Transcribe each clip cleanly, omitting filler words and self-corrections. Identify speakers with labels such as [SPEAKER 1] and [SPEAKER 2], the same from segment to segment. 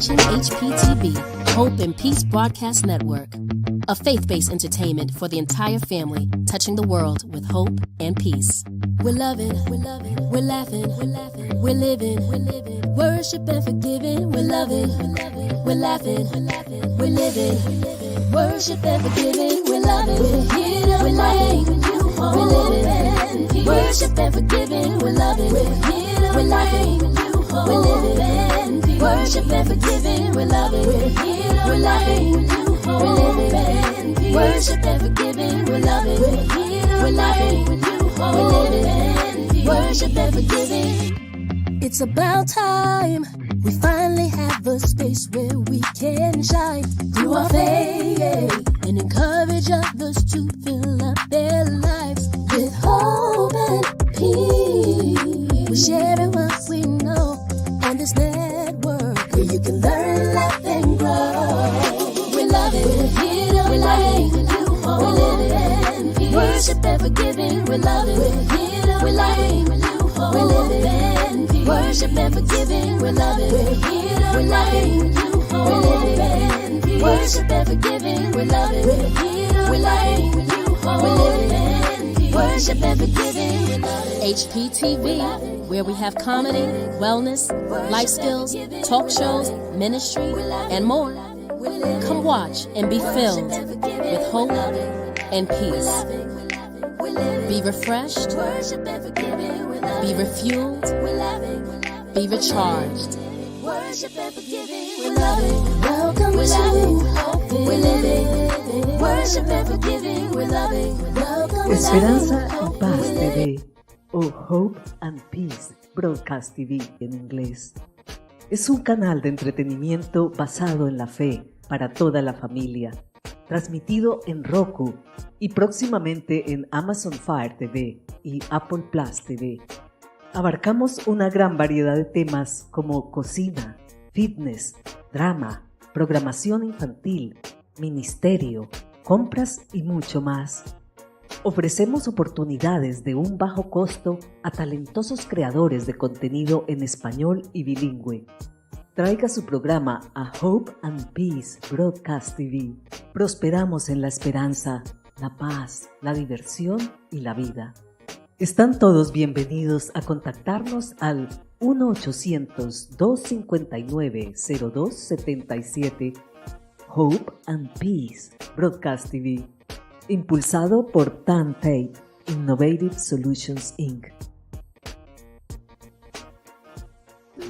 [SPEAKER 1] watching HPTV, Hope and Peace Broadcast Network, a faith-based entertainment for the entire family, touching the world with hope and peace. We're loving, we're loving, we're laughing, we're laughing, we're living, worship and forgiving. We're loving, we're laughing, we're living, worship and forgiving. We're loving, we're here, we're laughing, we're living, worship and forgiving. We're loving, we're here, we're laughing, we're living, worship and forgiving. We're loving, we're here, we're laughing, we're living, worship and forgiving. We're loving, we're here, we're laughing, we're living, worship and forgiving. It's about time we finally have a space where we can shine through our faith and encourage others to fill up their lives with hope and peace. We're sharing what we know on this network where you can learn, laugh, and grow. We're loving, we're here, we're loving, we're living, worship and forgiving. We're loving, we're here, we're loving, we're living, worship and forgiving. We're loving, we're here, we're loving, we're living, worship and forgiving. We're loving, we're here, we're loving, we're living, worship and forgiving. HPTV, where we have comedy, wellness, life skills, talk shows, ministry, and more. Come watch and be filled with hope and peace. Be refreshed, be refueled, be recharged. Welcome to Hope We're Living, worship and forgiving. We're loving, welcome.
[SPEAKER 2] Esperanza y Paz TV o Hope and Peace Broadcast TV en inglés. Es un canal de entretenimiento basado en la fe para toda la familia, transmitido en Roku y próximamente en Amazon Fire TV y Apple Plus TV. Abarcamos una gran variedad de temas como cocina, fitness, drama, programación infantil, ministerio, compras y mucho más. Ofrecemos oportunidades de un bajo costo a talentosos creadores de contenido en español y bilingüe. Traiga su programa a Hope and Peace Broadcast TV. Prosperamos en la esperanza, la paz, la diversión y la vida. Están todos bienvenidos a contactarnos al 1-800-259-0277 Hope and Peace Broadcast TV. Impulsado por Tan Tate Innovative Solutions Inc.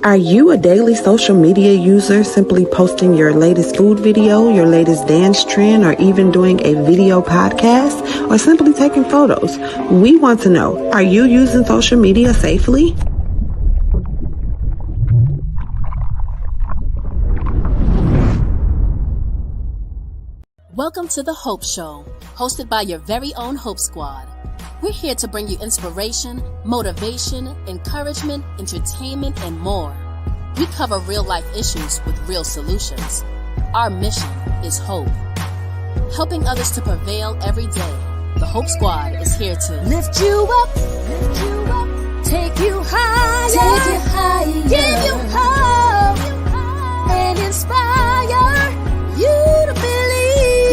[SPEAKER 3] Are you a daily social media user simply posting your latest food video, your latest dance trend, or even doing a video podcast, or simply taking photos? We want to know, are you using social media safely?
[SPEAKER 1] Welcome to The Hope Show, hosted by your very own Hope Squad. We're here to bring you inspiration, motivation, encouragement, entertainment, and more. We cover real-life issues with real solutions. Our mission is hope. Helping others to prevail every day. The Hope Squad is here to lift you up, take you higher, give you hope, and inspire you to believe.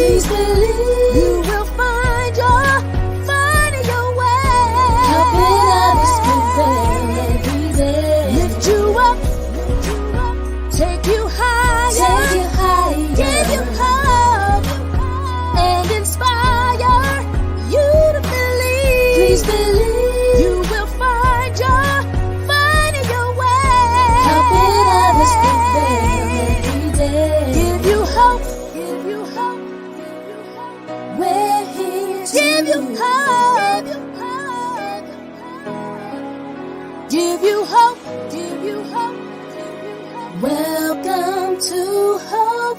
[SPEAKER 1] Please believe you will find your way. Helping others prevail every day. Lift you up, take you higher, give you hope, and inspire you to believe. Please believe you will find your way. Helping others prevail every day. Give you hope. We're here to give you hope. Give you hope. Give you hope. Welcome to Hope.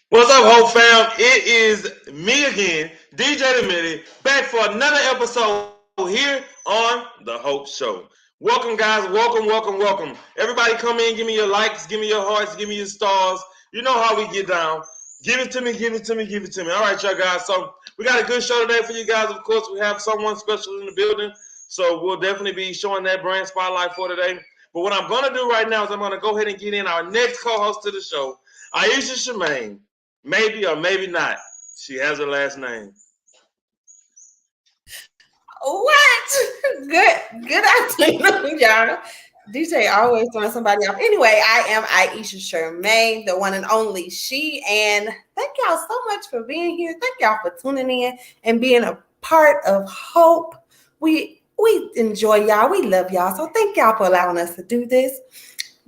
[SPEAKER 4] What's up, Hope fam? It is me again, DJ Dimitri, back for another episode here on The Hope Show. Welcome, guys. Welcome. Everybody come in, give me your likes, give me your hearts, give me your stars. You know how we get down. Give it to me. All right, y'all guys. So we got a good show today for you guys. Of course, we have someone special in the building. So we'll definitely be showing that brand spotlight for today. But what I'm going to do right now is I'm going to go ahead and get in our next co-host to the show, Aisha Shemaine. Maybe or maybe not. She has her last name.
[SPEAKER 5] What? Good afternoon, y'all. DJ always throwing somebody off. Anyway, I am Aisha Shermaine, the one and only she. And thank y'all so much for being here. Thank y'all for tuning in and being a part of Hope. We enjoy y'all. We love y'all. So thank y'all for allowing us to do this.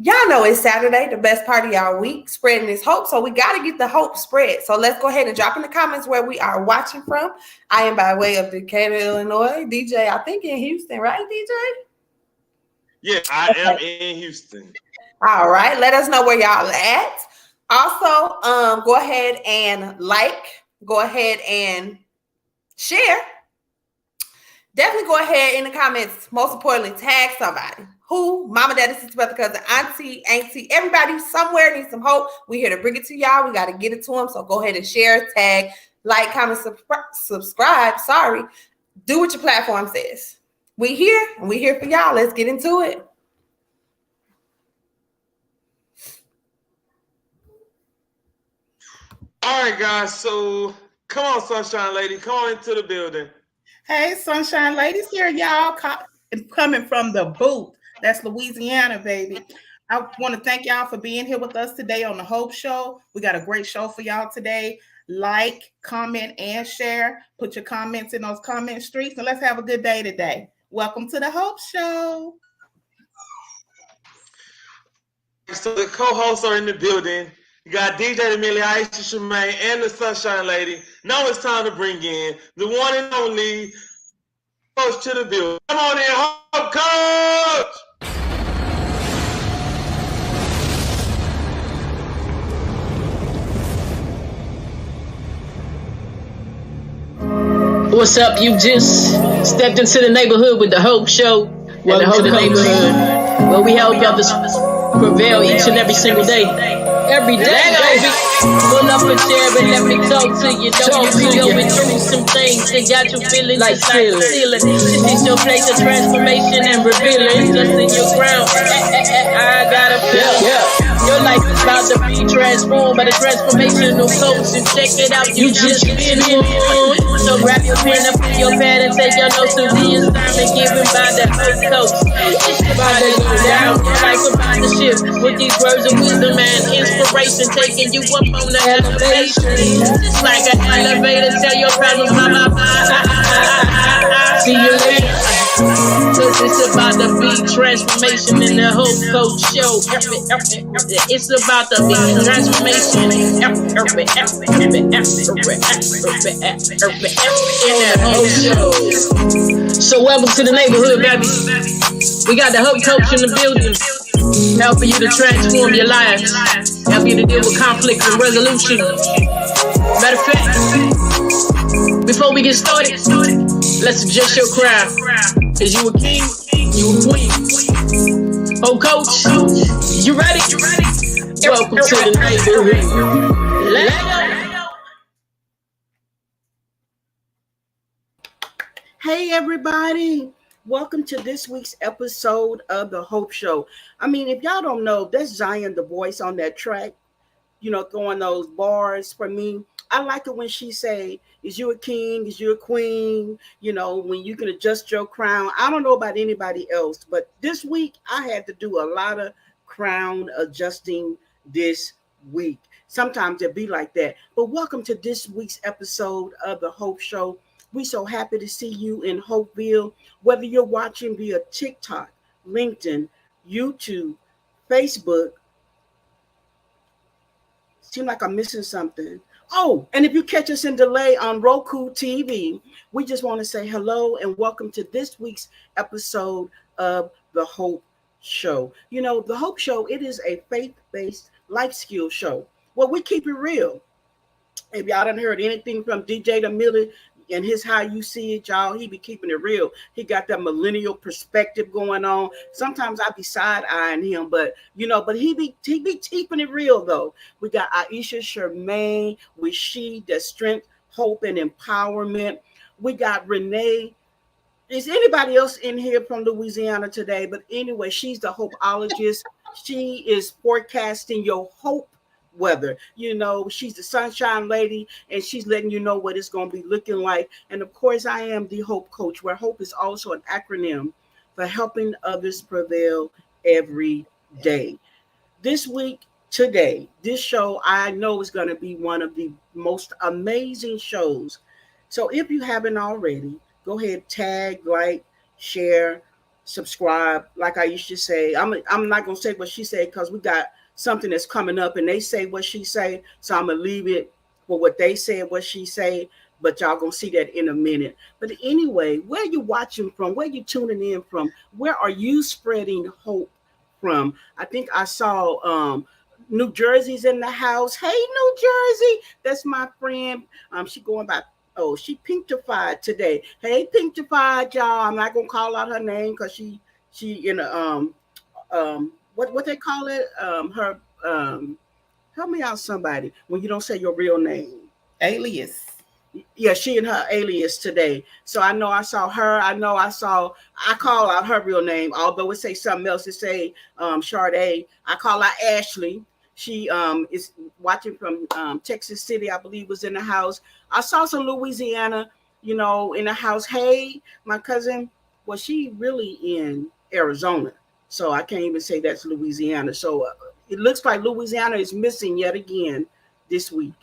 [SPEAKER 5] Y'all know it's Saturday, the best part of y'all week, spreading this hope. So we got to get the hope spread. So let's go ahead and drop in the comments where we are watching from. I am by way of Decatur, Illinois. DJ, I think in Houston, right, DJ?
[SPEAKER 4] Yeah, I am in Houston.
[SPEAKER 5] All right. Let us know where y'all at. Also, go ahead and go ahead and share. Definitely go ahead in the comments. Most importantly, tag somebody. Who? Mama, daddy, sister, brother, cousin, auntie, everybody somewhere needs some hope. We're here to bring it to y'all. We got to get it to them. So go ahead and share, tag, like, comment, subscribe. Sorry. Do what your platform says. We here and we here for y'all. Let's get into it.
[SPEAKER 4] All right, guys. So come on, Sunshine Lady. Come on into the building.
[SPEAKER 6] Hey, Sunshine Ladies here, y'all. Coming from the booth. That's Louisiana, baby. I want to thank y'all for being here with us today on the Hope Show. We got a great show for y'all today. Like, comment, and share. Put your comments in those comment streets, and let's have a good day today. Welcome to the Hope Show.
[SPEAKER 4] So the co-hosts are in the building. You got DJ Amelia, Aisha Shemaine, and the Sunshine Lady. Now it's time to bring in the one and only coach to the building. Come on in, Hope Coach!
[SPEAKER 7] What's up? You just stepped into the neighborhood with the Hope Show. Welcome to the neighborhood where we help others prevail each and every single day. Every day, baby. Pull up a chair and let me talk to you. Don't be going through some things that got you feeling like ceiling. This is your place of transformation and revealing. Just in your ground. I gotta feel. Your life is about to be transformed by the transformational coach. And check it out, you just been on. So grab your pen up in your pad and take your notes to the assignment given by the Hope Coach. It's about to go down like a rocket ship with these words of wisdom and inspiration, taking you up on the elevation. Just like an elevator, tell your problems, blah, blah, blah. See you later. Cause it's about to be transformation in the Hope Coach Show. It's about to be transformation in the Hope Show. So welcome to the neighborhood, baby. We got the Hope Coach in the building, helping you to transform your life, help you to deal with conflict and resolution. Matter of fact, before we get started, let's adjust your crown. Is you a king? You a queen? Oh, Coach, you ready? Welcome to the neighborhood. Let's go.
[SPEAKER 6] Hey, everybody. Welcome to this week's episode of the Hope Show. I mean, if y'all don't know, that's Zion the voice on that track, you know, throwing those bars for me. I like it when she say, is you a king? Is you a queen? You know, when you can adjust your crown. I don't know about anybody else, but this week I had to do a lot of crown adjusting this week. Sometimes it be like that. But welcome to this week's episode of the Hope Show. We so happy to see you in Hopeville, whether you're watching via TikTok, LinkedIn, YouTube, Facebook. Seem like I'm missing something. Oh, and if you catch us in delay on Roku TV, we just want to say hello and welcome to this week's episode of the Hope Show. You know, the Hope Show, it is a faith-based life skill show. Well, we keep it real. If y'all done heard anything from DJ Millie and his How You See It, y'all, he be keeping it real. He got that millennial perspective going on. Sometimes I be side-eyeing him, but you know, but he be keeping it real though. We got Aisha Shermaine with She, the strength, hope, and empowerment. We got Renee Is anybody else in here from Louisiana today? But anyway, she's the hopeologist. She is forecasting your hope weather. You know, she's the sunshine lady, and she's letting you know what it's going to be looking like. And of course, I am the hope coach, where hope is also an acronym for helping others prevail every day. This week, today, this show I know is going to be one of the most amazing shows. So if you haven't already, go ahead, tag, like, share, subscribe. Like I used to say, I'm not gonna say what she said because we got something that's coming up, and they say what she say, so I'm gonna leave it for what they said, what she say. But y'all gonna see that in a minute. But anyway, where you watching from? Where you tuning in from? Where are you spreading hope from? I think I saw New Jersey's in the house. Hey, New Jersey, that's my friend. She going by. Oh, she pinktified today. Hey, pinktified, y'all. I'm not gonna call out her name because she in a what they call it? Her help me out, somebody, when you don't say your real name.
[SPEAKER 8] Alias.
[SPEAKER 6] Yeah, she and her alias today. So I know I saw her. I call out her real name, although it say something else. It say Sade. I call out Ashley. She is watching from Texas City, I believe, was in the house. I saw some Louisiana, in the house. Hey, my cousin, well, she really in Arizona. So I can't even say that's Louisiana. So it looks like Louisiana is missing yet again this week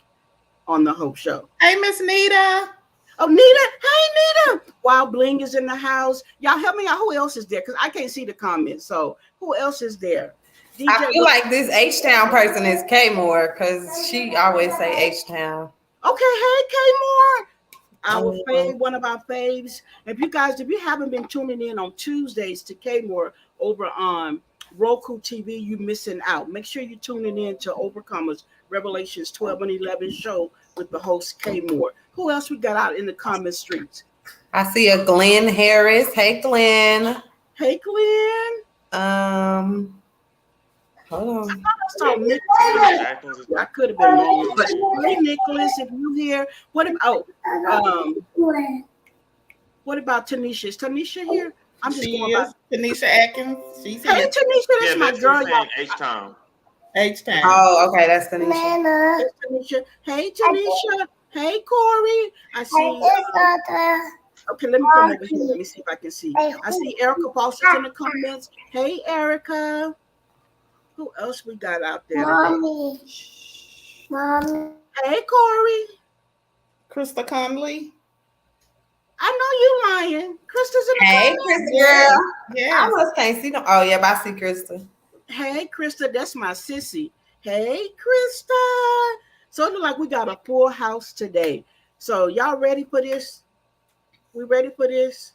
[SPEAKER 6] on the Hope Show.
[SPEAKER 8] Hey, Miss Nita.
[SPEAKER 6] Oh, Nita. Hey, Nita. Wild Bling is in the house. Y'all help me out. Who else is there? Because I can't see the comments. So who else is there?
[SPEAKER 5] DJ, I feel like this H-Town person is K-More because she always say H-Town.
[SPEAKER 6] Okay, hey, K-More. Our fave, one of our faves. If you haven't been tuning in on Tuesdays to K-More over on Roku TV, you're missing out. Make sure you're tuning in to Overcomers Revelations 12 and 11 show with the host K-More. Who else we got out in the comment streets?
[SPEAKER 5] I see a Glenn Harris. Hey, Glenn.
[SPEAKER 6] Hey, Glenn.
[SPEAKER 5] Hold on.
[SPEAKER 6] I could have been wrong, but hey, Nicholas, if you here, what about Tanisha? Is Tanisha here? I'm just going by
[SPEAKER 8] Tanisha Atkins. She's here.
[SPEAKER 6] Hey, Tanisha, that's my girl.
[SPEAKER 4] H-Town.
[SPEAKER 8] H-Town.
[SPEAKER 5] Oh, okay, that's Tanisha.
[SPEAKER 6] Hey, Tanisha. Hey, Corey. I see. Okay, let me come over here. Let me see if I can see. I see Erica Foster's in the comments. Hey, Erica. Who else we got out there? Mommy. Hey, Corey.
[SPEAKER 8] Krista Conley.
[SPEAKER 6] I know you lying. Krista's in the
[SPEAKER 5] comments. Hey, Krista.
[SPEAKER 6] Yeah.
[SPEAKER 5] I almost can't see them. Oh, yeah, but I see Krista.
[SPEAKER 6] Hey, Krista. That's my sissy. Hey, Krista. So it looks like we got a full house today. So y'all ready for this? We ready for this?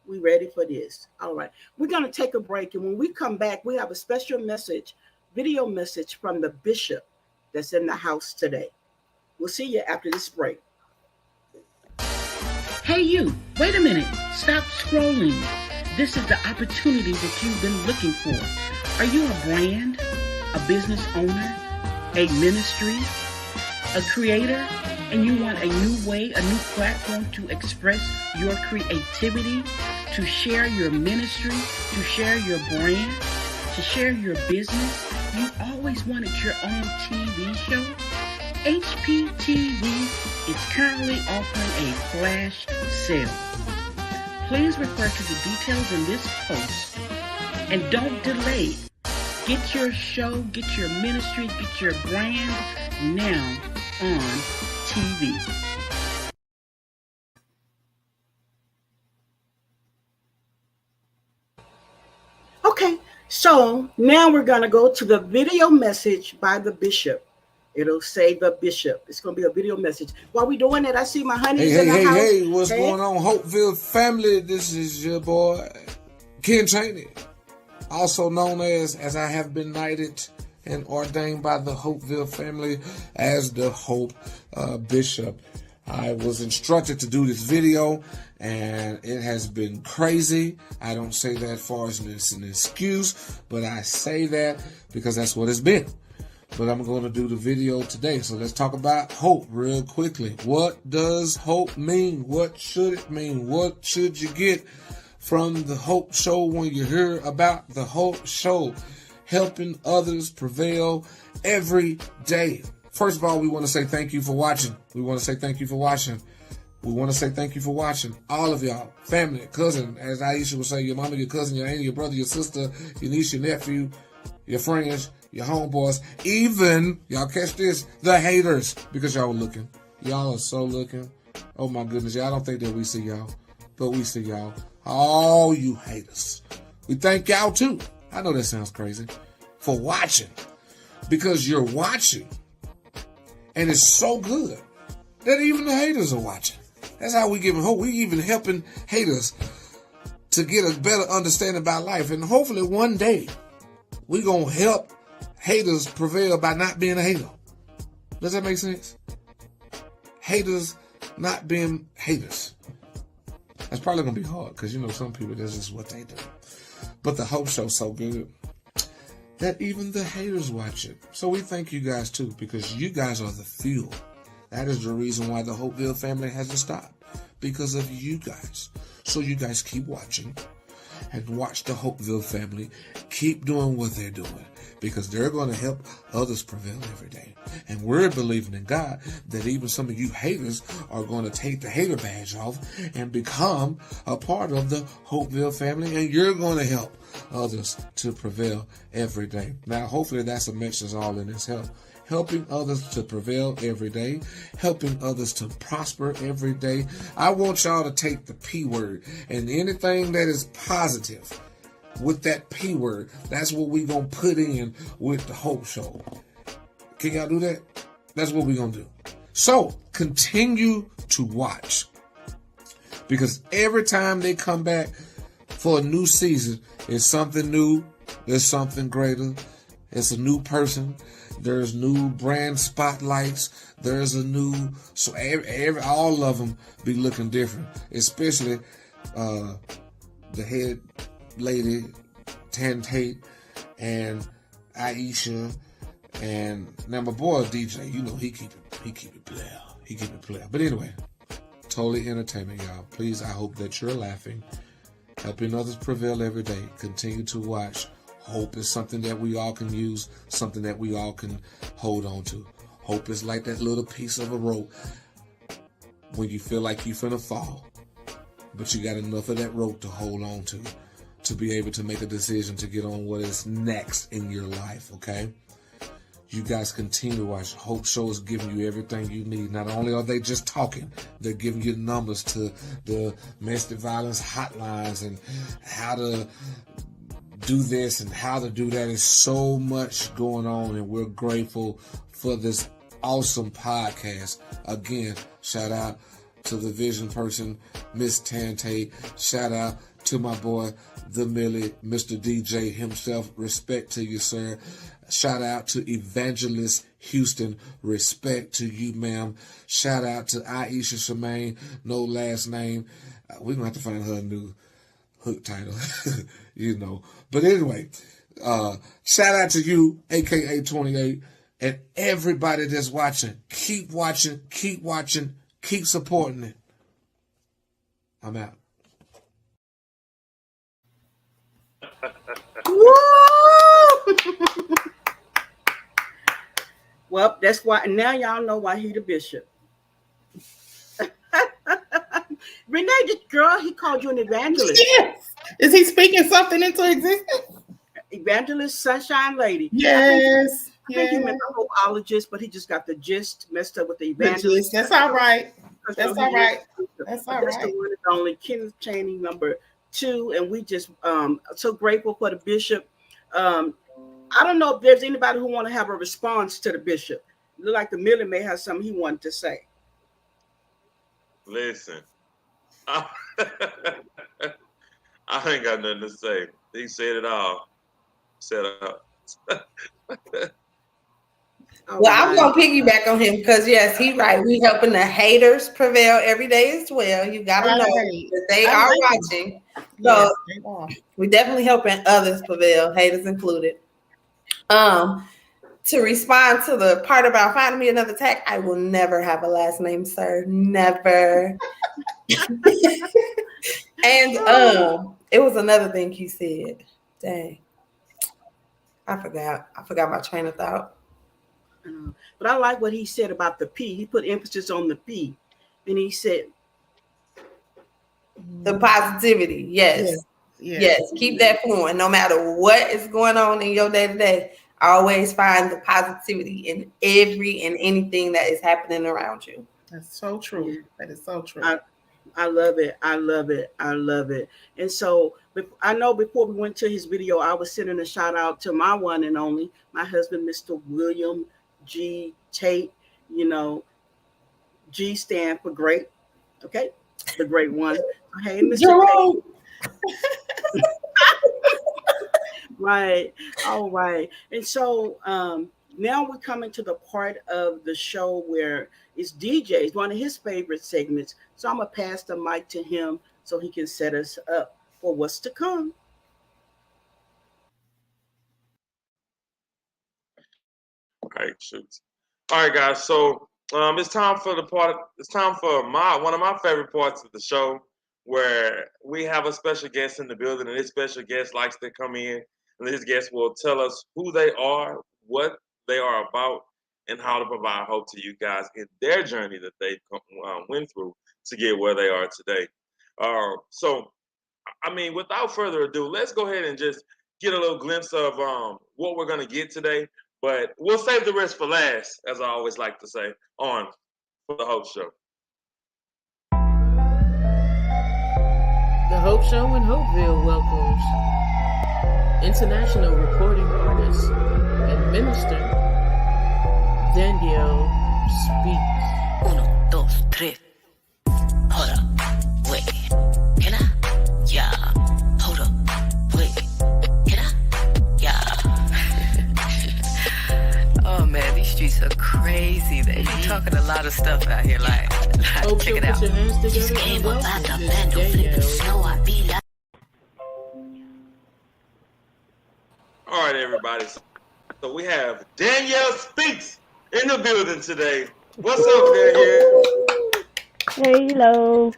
[SPEAKER 6] We ready for this? All right. We're going to take a break. And when we come back, we have a special message, video message from the bishop that's in the house today. We'll see you after this break.
[SPEAKER 9] Hey, you. Wait a minute. Stop scrolling. This is the opportunity that you've been looking for. Are you a brand, a business owner, a ministry, a creator, and you want a new way, a new platform to express your creativity, to share your ministry, to share your brand, to share your business? You always wanted your own TV show? HPTV is currently offering a flash sale. Please refer to the details in this post and don't delay. Get your show, get your ministry, get your brand now on TV.
[SPEAKER 6] Okay, so now we're going to go to the video message by the bishop. It'll say the bishop. It's going to be a video message. While we're doing it, I see my honeys in the house.
[SPEAKER 10] Hey, what's going on, Hopeville family? This is your boy, Ken Chaney, also known as I have been knighted and ordained by the Hopeville family as the Hope Bishop. I was instructed to do this video, and it has been crazy. I don't say that as an excuse, but I say that because that's what it's been. but I'm going to do the video today. So let's talk about hope real quickly. What does hope mean? What should it mean? What should you get from the Hope Show when you hear about the Hope Show? Helping others prevail every day. First of all, we want to say thank you for watching. We want to say thank you for watching. We want to say thank you for watching. All of y'all, family, cousin, as Aisha would say, your mama, your cousin, your auntie, your brother, your sister, your niece, your nephew, your friends, your homeboys, even, y'all catch this, the haters, because y'all were looking. Y'all are so looking. Oh my goodness, y'all don't think that we see y'all, but we see y'all. All you haters. We thank y'all too. I know that sounds crazy. For watching. Because you're watching. And it's so good that even the haters are watching. That's how we giving hope. We even helping haters to get a better understanding about life. And hopefully one day we're going to help haters prevail by not being a hater. Does that make sense? Haters not being haters. That's probably going to be hard because, you know, some people, that's just what they do. But the Hope Show's so good that even the haters watch it. So we thank you guys too, because you guys are the fuel. That is the reason why the Hopeville family hasn't stopped, because of you guys. So you guys keep watching and watch the Hopeville family keep doing what they're doing, because they're going to help others prevail every day. And we're believing in God that even some of you haters are going to take the hater badge off and become a part of the Hopeville family, and you're going to help others to prevail every day. Now, hopefully that's a message all in this help. Helping others to prevail every day, helping others to prosper every day. I want y'all to take the P word and anything that is positive with that P word, that's what we're going to put in with the Hope Show. Can y'all do that? That's what we're going to do. So continue to watch, because every time they come back for a new season, it's something new, it's something greater, it's a new person. There's new brand spotlights. There's a new, so every all of them be looking different. Especially the head lady, Tan Tate, and Aisha, and now my boy DJ. You know he keep it player. He keep it player. But anyway, totally entertainment, y'all. Please, I hope that you're laughing, helping others prevail every day. Continue to watch. Hope is something that we all can use, something that we all can hold on to. Hope is like that little piece of a rope when you feel like you're finna fall, but you got enough of that rope to hold on to be able to make a decision to get on what is next in your life, okay? You guys continue to watch. Hope Show is giving you everything you need. Not only are they just talking, they're giving you numbers to the domestic violence hotlines and how to do this and how to do that. Is so much going on, and we're grateful for this awesome podcast. Again, shout out to the vision person, Miss Tan Tate. Shout out to my boy, the Millie, Mr. DJ himself. Respect to you, sir. Shout out to Evangelist Houston. Respect to you, ma'am. Shout out to Aisha Shemaine, no last name. We're going to have to find her a new hook title, you know. But anyway, shout out to you, aka 28, and everybody that's watching. Keep watching, keep watching, keep supporting it. I'm out.
[SPEAKER 6] Well, that's why now y'all know why he the bishop. Renee, this girl, he called you an evangelist.
[SPEAKER 8] Yes. Is he speaking something into existence?
[SPEAKER 6] Evangelist, sunshine lady.
[SPEAKER 8] Yes.
[SPEAKER 6] I think he meant the hopeologist, but he just got the gist messed up with the evangelist.
[SPEAKER 8] That's all right. That's all right. That's all
[SPEAKER 6] That's
[SPEAKER 8] right.
[SPEAKER 6] the one and only Kenneth Chaney, number 2, and we just so grateful for the bishop. I don't know if there's anybody who want to have a response to the bishop. Look like the Millie may have something he wanted to say.
[SPEAKER 4] Listen, I ain't got nothing to say. He said it all. Set up.
[SPEAKER 5] Well, I'm going to piggyback on him because, yes, he's right. We helping the haters prevail every day as well. You got to know that they are watching. So we definitely helping others prevail, haters included. to respond to the part about finding me another tag, I will never have a last name, sir. Never. And it was another thing he said. Dang. I forgot my train of thought.
[SPEAKER 6] But I like what he said about the P. He put emphasis on the P. And he said
[SPEAKER 5] the positivity. Yes. Keep that flowing. No matter what is going on in your day-to-day, always find the positivity in every and anything that is happening around you.
[SPEAKER 8] That's so true. Yeah. That is so true.
[SPEAKER 6] I love it. I love it. I love it. And so I know before we went to his video, I was sending a shout out to my one and only, my husband, Mr. William G. Tate. You know, G stand for great. Okay. The great one. Hey, Mr. Tate. Right. All right. And so now we're coming to the part of the show where it's DJ's, one of his favorite segments. So I'm going to pass the mic to him so he can set us up for what's to come.
[SPEAKER 4] All right, shoot. All right, guys. So it's time for one of my favorite parts of the show, where we have a special guest in the building, and this special guest likes to come in, and this guest will tell us who they are, what they are about, and how to provide hope to you guys in their journey that they went through to get where they are today. So, I mean, without further ado, let's go ahead and just get a little glimpse of what we're going to get today. But we'll save the rest for last, as I always like to say, on For the Hope Show.
[SPEAKER 7] The Hope Show in Hopeville welcomes international recording artist and minister Danyelle Speaks.
[SPEAKER 11] 1, 2, 3. Hold up, wait. Can I? Yeah. Hold up, wait. Can I? Yeah. Oh man, these streets are crazy. They be talking a lot of stuff out here. Like check it out.
[SPEAKER 7] This game about the bando flipping snow. I be like.
[SPEAKER 4] All right, everybody. So we have Danyelle Speaks in the building today. What's up, Danyelle?
[SPEAKER 12] Hello.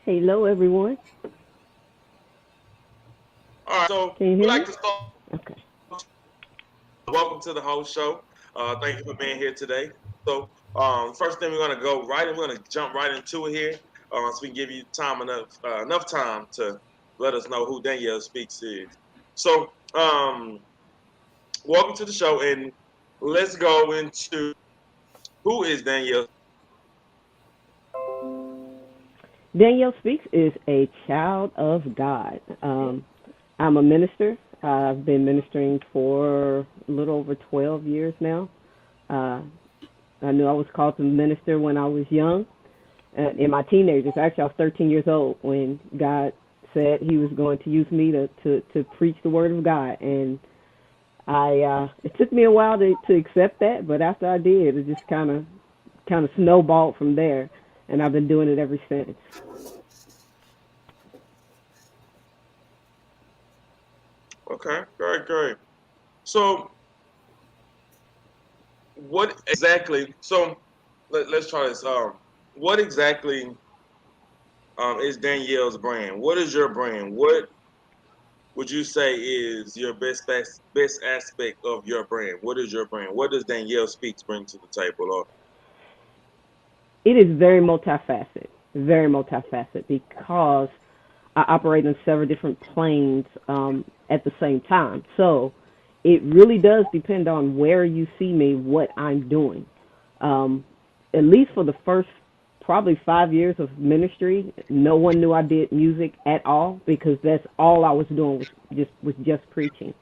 [SPEAKER 12] Hello, everyone.
[SPEAKER 4] All right, so we'd like to start.
[SPEAKER 12] Okay.
[SPEAKER 4] Welcome to the whole show. Thank you for being here today. So, first thing we're going to go right, and we're going to jump right into it here, so we can give you enough time to let us know who Danyelle Speaks is. So, welcome to the show, and let's go into who is Danyelle.
[SPEAKER 12] Danyelle Speaks is a child of God. I'm a minister. I've been ministering for a little over 12 years now. I knew I was called to minister when I was young, in my teenagers. Actually, I was 13 years old when God said he was going to use me to preach the word of God. And it took me a while to accept that, but after I did, it just kind of snowballed from there, and I've been doing it ever since.
[SPEAKER 4] Okay, great. So, what exactly? So, let's try this. What exactly is Danyelle's brand? What is your brand? What would you say is your best aspect of your brand? What is your brand? What does Danyelle Speaks bring to the table?
[SPEAKER 12] It is very multifaceted because I operate on several different planes at the same time. So it really does depend on where you see me, what I'm doing. At least for the first probably 5 years of ministry, no one knew I did music at all, because that's all I was doing was just preaching.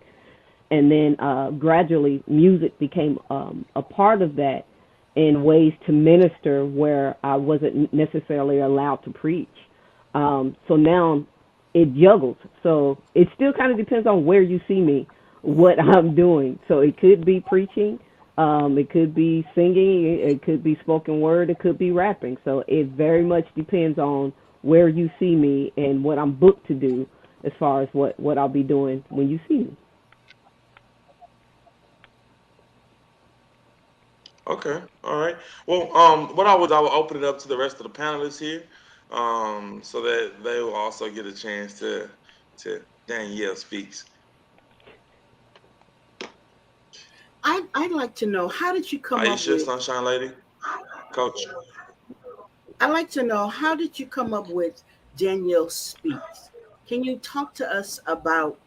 [SPEAKER 12] And then gradually music became a part of that in ways to minister where I wasn't necessarily allowed to preach. So now it juggles. So it still kind of depends on where you see me, what I'm doing. So it could be preaching, it could be singing, it could be spoken word, it could be rapping. So it very much depends on where you see me and what I'm booked to do as far as what I'll be doing when you see me.
[SPEAKER 4] Okay. All right. Well, what I will open it up to the rest of the panelists here, so that they will also get a chance to Danielle speaks.
[SPEAKER 6] I'd like to know, how did you come up
[SPEAKER 4] Aisha,
[SPEAKER 6] with
[SPEAKER 4] Sunshine Lady, Coach.
[SPEAKER 6] I'd like to know, how did you come up with Danielle Speaks? Can you talk to us about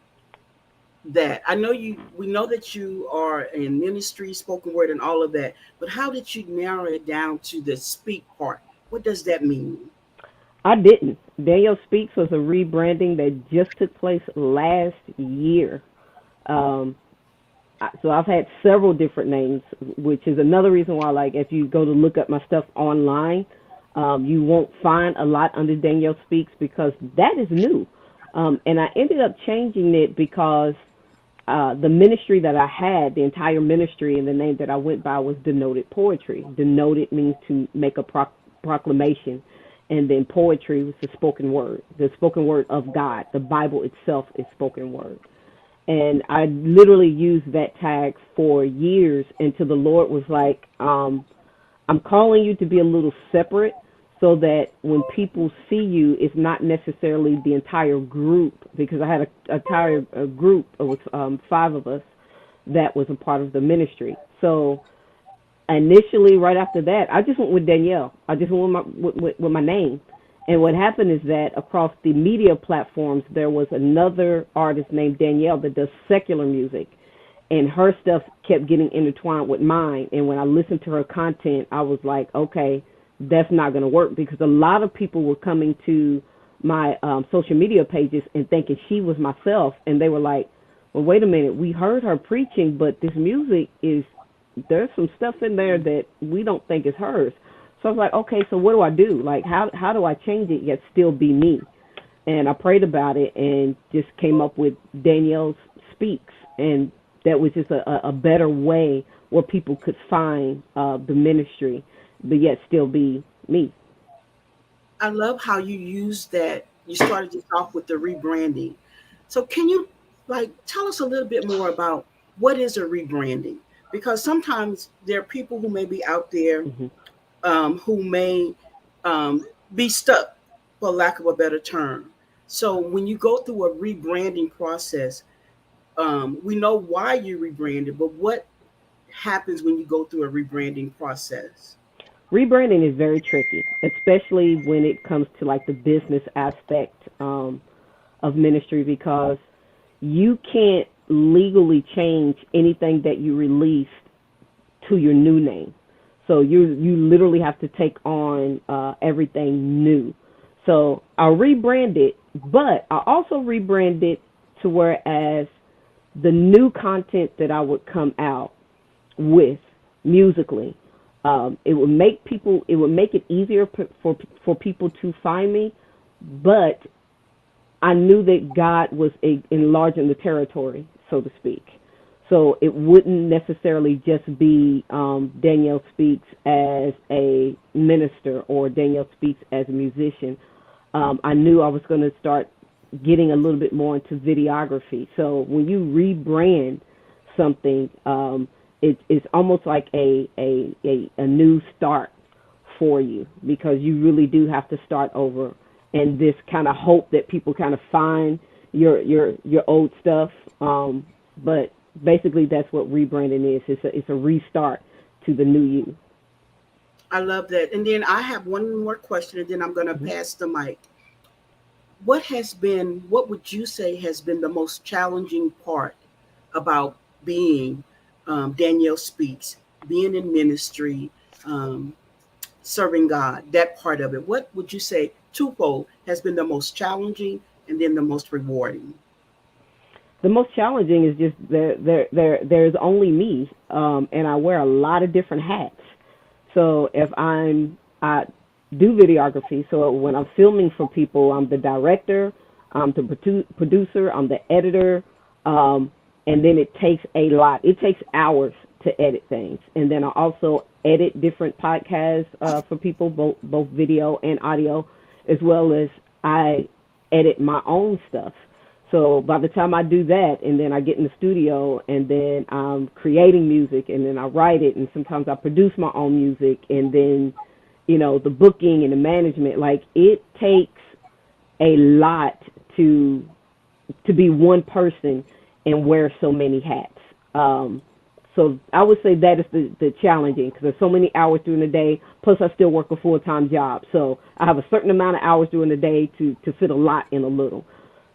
[SPEAKER 6] that? I know we know that you are in ministry, spoken word, and all of that, but how did you narrow it down to the speak part? What does that mean?
[SPEAKER 12] I didn't. Danielle Speaks was a rebranding that just took place last year. Um, so I've had several different names, which is another reason why, like, if you go to look up my stuff online, you won't find a lot under Danielle Speaks because that is new. And I ended up changing it because the ministry that I had, the entire ministry, and the name that I went by was Denoted Poetry. Denoted means to make a proclamation, and then poetry was the spoken word of God. The Bible itself is spoken word. And I literally used that tag for years until the Lord was like, I'm calling you to be a little separate so that when people see you, it's not necessarily the entire group, because I had a entire group, it was 5 of us that was a part of the ministry. So initially, right after that, I just went with Danyelle. I just went with my name. And what happened is that across the media platforms, there was another artist named Danyelle that does secular music. And her stuff kept getting intertwined with mine. And when I listened to her content, I was like, okay, that's not going to work, because a lot of people were coming to my social media pages and thinking she was myself. And they were like, well, wait a minute, we heard her preaching, but this music there's some stuff in there that we don't think is hers. So I was like, okay, so what do I do? Like, how do I change it yet still be me? And I prayed about it and just came up with Danielle Speaks. And that was just a better way where people could find the ministry, but yet still be me.
[SPEAKER 6] I love how you use that. You started this off with the rebranding. So can you tell us a little bit more about what is a rebranding? Because sometimes there are people who may be out there
[SPEAKER 12] Mm-hmm.
[SPEAKER 6] who may be stuck, for lack of a better term. So when you go through a rebranding process, we know why you rebranded, but what happens when you go through a rebranding process?
[SPEAKER 12] Rebranding is very tricky, especially when it comes to like the business aspect of ministry, because you can't legally change anything that you released to your new name. So you literally have to take on everything new. So I rebranded, but I also rebranded to whereas the new content that I would come out with musically, it would make it easier for people to find me, but I knew that God was enlarging the territory, so to speak. So it wouldn't necessarily just be Danielle Speaks as a minister or Danielle Speaks as a musician. I knew I was going to start getting a little bit more into videography. So when you rebrand something, it's almost like a new start for you, because you really do have to start over, and this kind of hope that people kind of find your old stuff. But basically, that's what rebranding is. It's a restart to the new you.
[SPEAKER 6] I love that. And then I have one more question, and then I'm going to
[SPEAKER 12] Mm-hmm.
[SPEAKER 6] pass the mic. What would you say has been the most challenging part about being Danielle Speaks, being in ministry, um, serving God, that part of it? What would you say, twofold, has been the most challenging and then the most rewarding?
[SPEAKER 12] The most challenging is just there's only me, and I wear a lot of different hats. So if I do videography, so when I'm filming for people, I'm the director, I'm the producer, I'm the editor, and then it takes a lot. It takes hours to edit things, and then I also edit different podcasts for people, both video and audio, as well as I edit my own stuff. So by the time I do that, and then I get in the studio, and then I'm creating music, and then I write it, and sometimes I produce my own music, and then, the booking and the management, like it takes a lot to be one person and wear so many hats. So I would say that is the challenging, because there's so many hours during the day. Plus, I still work a full-time job, so I have a certain amount of hours during the day to fit a lot in a little.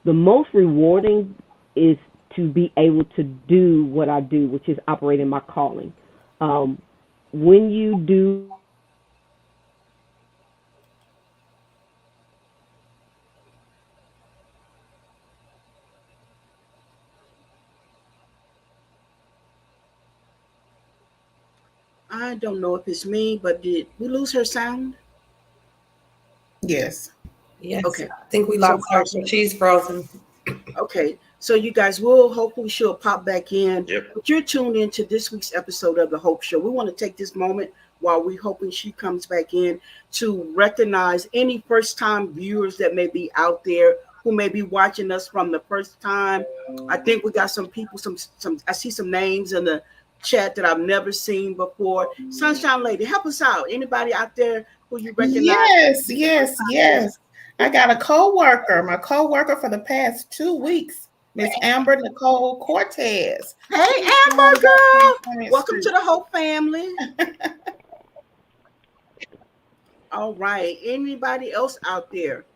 [SPEAKER 12] The most rewarding is to be able to do what I do, which is operating my calling. When you do
[SPEAKER 6] I don't know if it's me, but did we lose her sound?
[SPEAKER 8] Yes.
[SPEAKER 5] Yes.
[SPEAKER 6] Okay.
[SPEAKER 5] I think we lost her. She's frozen.
[SPEAKER 6] Okay. So you guys will hopefully she'll pop back in.
[SPEAKER 4] Yep.
[SPEAKER 6] But you're tuned in to this week's episode of The Hope Show. We want to take this moment while we're hoping she comes back in to recognize any first-time viewers that may be out there who may be watching us from the first time. I think we got some people, some I see some names in the chat that I've never seen before. Sunshine Lady, help us out. Anybody out there who you recognize?
[SPEAKER 8] Yes. I got a co-worker, my co-worker for the past 2 weeks, Miss Amber Nicole Cortez.
[SPEAKER 6] Hey, Amber girl. Welcome to the Hope family. All right. Anybody else out there?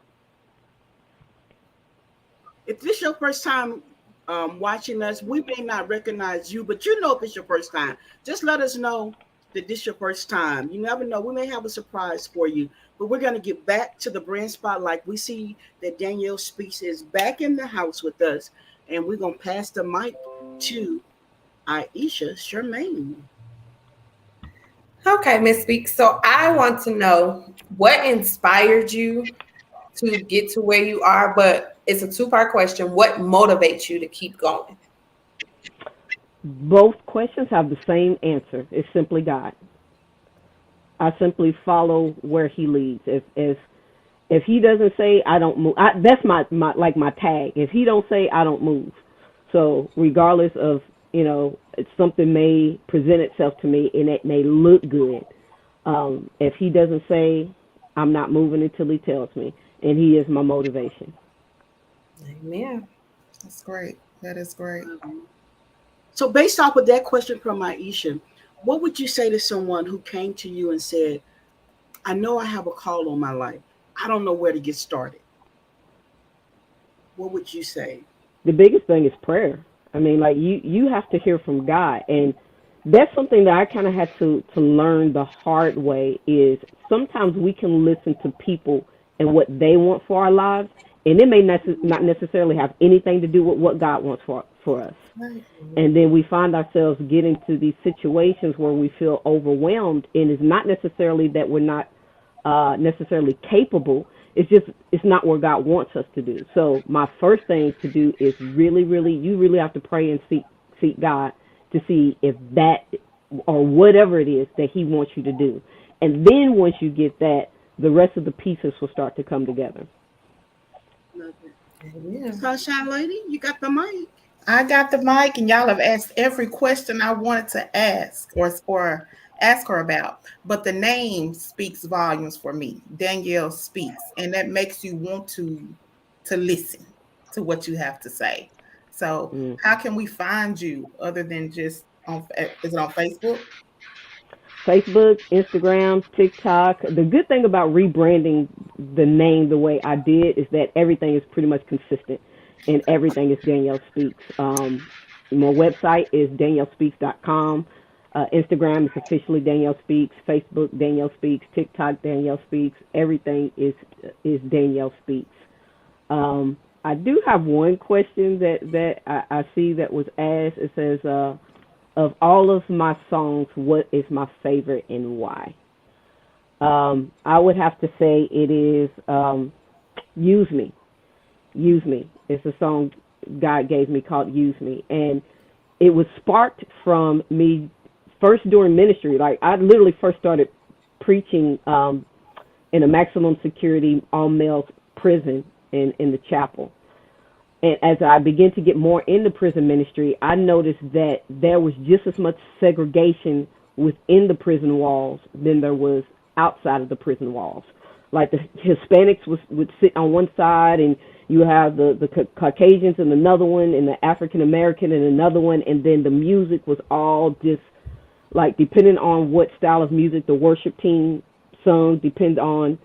[SPEAKER 6] If this is your first time watching us, we may not recognize you, but if it's your first time, just let us know that this is your first time. You never know. We may have a surprise for you. But we're going to get back to the brand spotlight. We see that Danyelle Speaks is back in the house with us, and we're going to pass the mic to Aisha Shermaine.
[SPEAKER 5] Okay, Miss Speaks. So I want to know what inspired you to get to where you are, but it's a two-part question. What motivates you to keep going?
[SPEAKER 12] Both questions have the same answer. It's simply God. I simply follow where He leads. If He doesn't say, I don't move. That's my tag. If He don't say, I don't move. So regardless of something may present itself to me and it may look good. If He doesn't say, I'm not moving until He tells me, and He is my motivation.
[SPEAKER 5] Amen.
[SPEAKER 8] That's great. That is great.
[SPEAKER 6] So based off of that question from Aisha, what would you say to someone who came to you and said, I know I have a call on my life. I don't know where to get started. What would you say?
[SPEAKER 12] The biggest thing is prayer. I mean, like you have to hear from God. And that's something that I kind of had to learn the hard way is sometimes we can listen to people and what they want for our lives. And it may not necessarily have anything to do with what God wants for us. Right. And then we find ourselves getting to these situations where we feel overwhelmed, and it's not necessarily that we're not necessarily capable. It's not where God wants us to do. So my first thing to do is you really have to pray and seek God to see if that or whatever it is that He wants you to do. And then once you get that, the rest of the pieces will start to come together.
[SPEAKER 6] Yeah. Sunshine Lady, you got the mic.
[SPEAKER 8] I got the mic, and y'all have asked every question I wanted to ask or ask her about. But the name speaks volumes for me. Danyelle Speaks, and that makes you want to listen to what you have to say. So, how can we find you other than just is it on Facebook?
[SPEAKER 12] Facebook, Instagram, TikTok. The good thing about rebranding the name the way I did is that everything is pretty much consistent and everything is Danyelle Speaks. My website is danyellespeaks.com. Instagram is officially Danyelle Speaks. Facebook, Danyelle Speaks. TikTok, Danyelle Speaks. Everything is Danyelle Speaks. I do have one question that I see that was asked. It says, of all of my songs, what is my favorite and why? I would have to say it is Use Me. Use Me. It's a song God gave me called Use Me. And it was sparked from me first doing ministry. Like I literally first started preaching in a maximum security all-male prison in the chapel. And as I began to get more into prison ministry, I noticed that there was just as much segregation within the prison walls than there was outside of the prison walls. Like the Hispanics would sit on one side, and you have the Caucasians in another one, and the African American in another one, and then the music was all just like depending on what style of music the worship team sung, depend on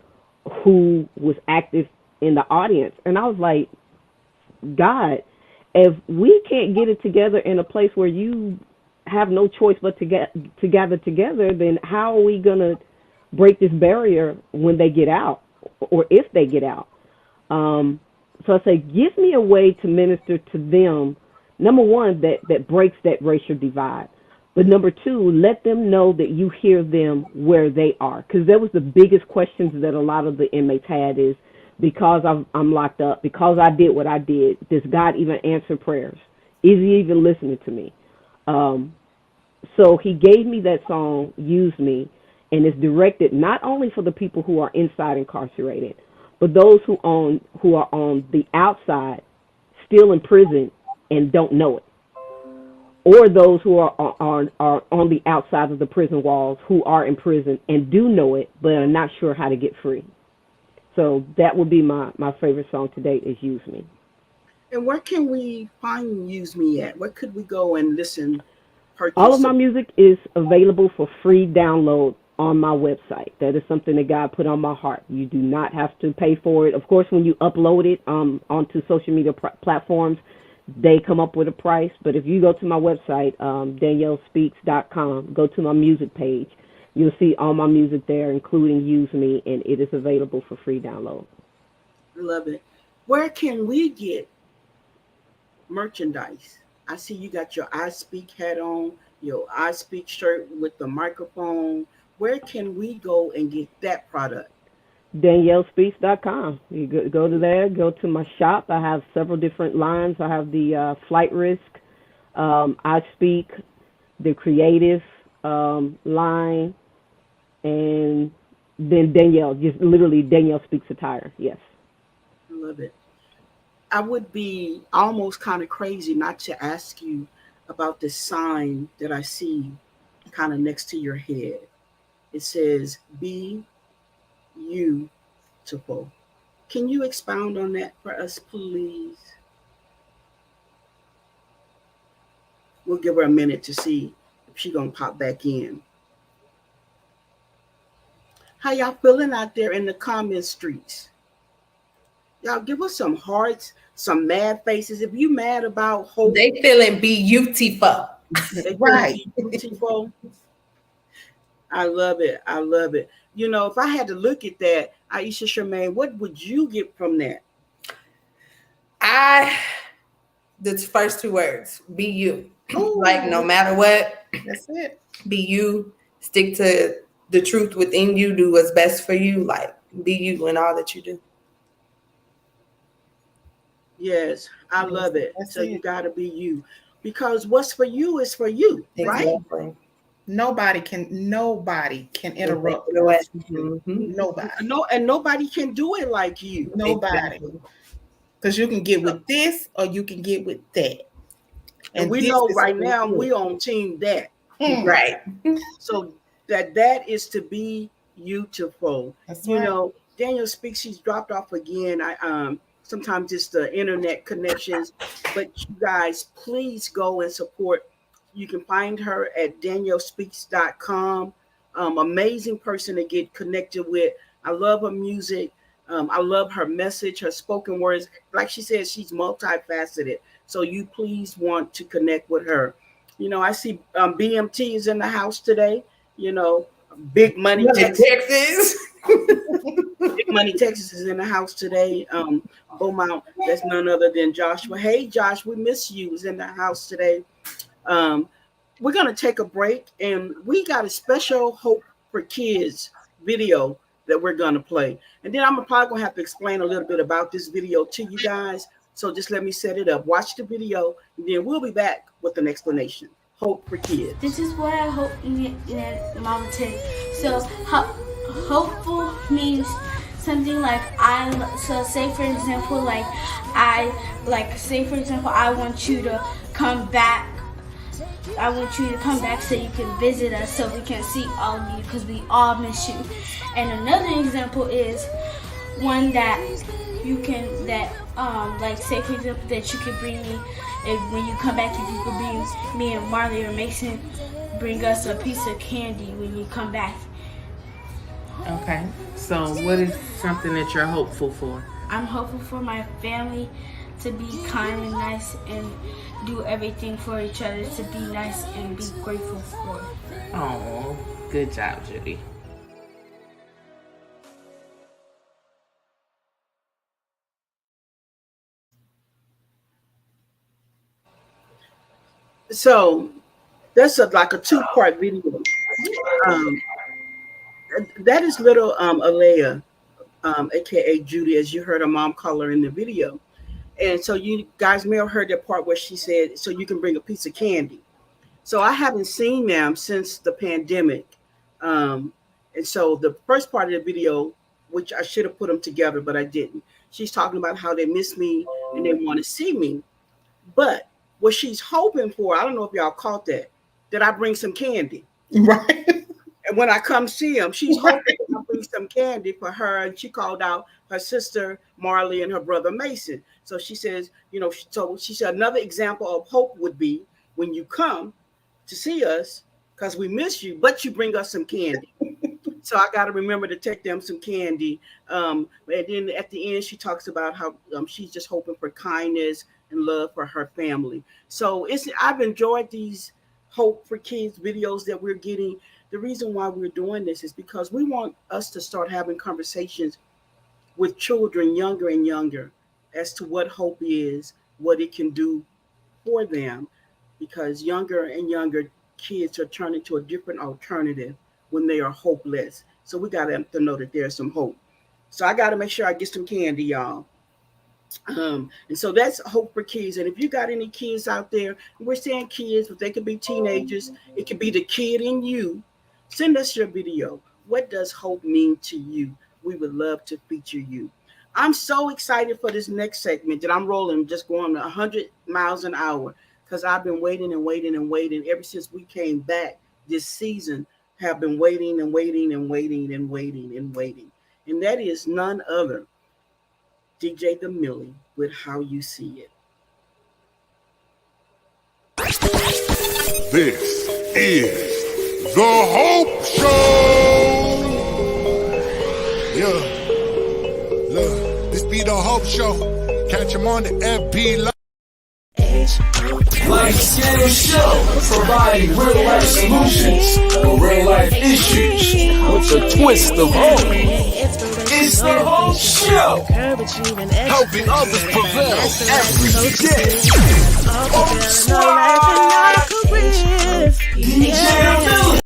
[SPEAKER 12] who was active in the audience. And I was like, God, if we can't get it together in a place where you have no choice but to gather together, then how are we going to break this barrier when they get out, or if they get out? So I say, give me a way to minister to them, number one, that breaks that racial divide. But number two, let them know that you hear them where they are. Because that was the biggest questions that a lot of the inmates had is, because I'm locked up, because I did what I did, does God even answer prayers? Is he even listening to me? So he gave me that song, Use Me, and it's directed not only for the people who are inside incarcerated, but those who are on the outside, still in prison and don't know it, or those who are on the outside of the prison walls who are in prison and do know it but are not sure how to get free. So that would be my favorite song today is Use Me.
[SPEAKER 6] And where can we find Use Me at? Where could we go and listen?
[SPEAKER 12] All of my music is available for free download on my website. That is something that God put on my heart. You do not have to pay for it. Of course, when you upload it onto social media platforms, they come up with a price. But if you go to my website, DanyelleSpeaks.com, go to my music page, you'll see all my music there, including Use Me, and it is available for free download.
[SPEAKER 6] I love it. Where can we get merchandise? I see you got your I Speak hat on, your I Speak shirt with the microphone. Where can we go and get that product?
[SPEAKER 12] DanyelleSpeaks.com. You go to there, go to my shop. I have several different lines. I have the Flight Risk, I Speak, the Creative line, and then Danyelle, just literally Danyelle Speaks Attire. Yes.
[SPEAKER 6] I love it. I would be almost kind of crazy not to ask you about this sign that I see kind of next to your head. It says, Be Beautiful. Can you expound on that for us, please? We'll give her a minute to see if she's going to pop back in. How y'all feeling out there in the comment streets? Y'all give us some hearts, some mad faces. If you mad about hope,
[SPEAKER 5] they feeling beautiful.
[SPEAKER 6] Right. Beautiful. I love it. I love it. You know, if I had to look at that, Aisha Shermaine, what would you get from that?
[SPEAKER 5] The first two words, be you. Ooh. Like no matter what,
[SPEAKER 8] that's it.
[SPEAKER 5] Be you. Stick to the truth within you. Do what's best for you. Like be you in all that you do.
[SPEAKER 6] Yes, I love it. So you got to be you, because what's for you is for you, right?
[SPEAKER 5] Exactly.
[SPEAKER 8] Nobody can interrupt.
[SPEAKER 6] Mm-hmm.
[SPEAKER 8] Nobody.
[SPEAKER 6] No, and nobody can do it like you.
[SPEAKER 8] Nobody. Because you can get with this or you can get with that.
[SPEAKER 6] And we know right now we on team that.
[SPEAKER 5] Right.
[SPEAKER 6] So that is to be beautiful.
[SPEAKER 8] That's
[SPEAKER 6] you
[SPEAKER 8] right.
[SPEAKER 6] know, Danyelle Speaks, she's dropped off again. Sometimes it's the internet connections, but you guys, please go and support. You can find her at DanyelleSpeaks.com. Amazing person to get connected with. I love her music. I love her message, her spoken words. Like she said, she's multifaceted. So you please want to connect with her. You know, I see BMT is in the house today. You know, Big Money Texas. Big Money Texas is in the house today. Beaumont, that's none other than Joshua. Hey, Josh, we miss you. Is in the house today. We're going to take a break, and we got a special Hope for Kids video that we're going to play. And then I'm probably going to have to explain a little bit about this video to you guys. So just let me set it up. Watch the video, and then we'll be back with an explanation. Hope for Kids.
[SPEAKER 13] This is what I hope Mama said. So hopeful means something like say for example I want you to come back. I want you to come back so you can visit us, so we can see all of you, because we all miss you. And another example is one that you can say for example that you could bring me, and when you come back, if you could bring me and Marley or Mason, bring us a piece of candy when you come back.
[SPEAKER 14] Okay, so what is something that you're hopeful for?
[SPEAKER 13] I'm hopeful for my family to be kind and nice and do everything for each other, to be nice and be grateful for.
[SPEAKER 14] Oh, good job, Judy.
[SPEAKER 6] So that's like a 2-part video. That is little Alea, aka Judy, as you heard her mom call her in the video. And so you guys may have heard that part where she said, so you can bring a piece of candy. So I haven't seen them since the pandemic. And so the first part of the video, which I should have put them together, but I didn't. She's talking about how they miss me and they want to see me. But what she's hoping for, I don't know if y'all caught that I bring some candy.
[SPEAKER 8] Right.
[SPEAKER 6] And when I come see them, she's hoping I bring some candy for her. And she called out her sister Marley and her brother Mason. So she says, so she said another example of hope would be when you come to see us, because we miss you, but you bring us some candy. So I got to remember to take them some candy. And then at the end, she talks about how she's just hoping for kindness and love for her family. So I've enjoyed these Hope for Kids videos that we're getting. The reason why we're doing this is because we want us to start having conversations with children younger and younger as to what hope is, what it can do for them, because younger and younger kids are turning to a different alternative when they are hopeless. So we got them to know that there's some hope. So I got to make sure I get some candy, y'all. And so that's Hope for Kids. And if you got any kids out there, we're saying kids, but they could be teenagers. It could be the kid in you. Send us your video. What does hope mean to you? We would love to feature you. I'm so excited for this next segment that I'm rolling, just going 100 miles an hour, because I've been waiting and waiting and waiting ever since we came back this season. Have been waiting and waiting and waiting and waiting and waiting. And that is none other DJ the Millie with How You See It.
[SPEAKER 15] This is The Hope Show. Yeah. Look, this be The Hope Show. Catch him on the FB Live.
[SPEAKER 16] Life Skill Show, providing real life solutions for real life issues with a twist of hope. It's The Hope Show, helping others prevail every day. Hope Spotlight, DJ Millie.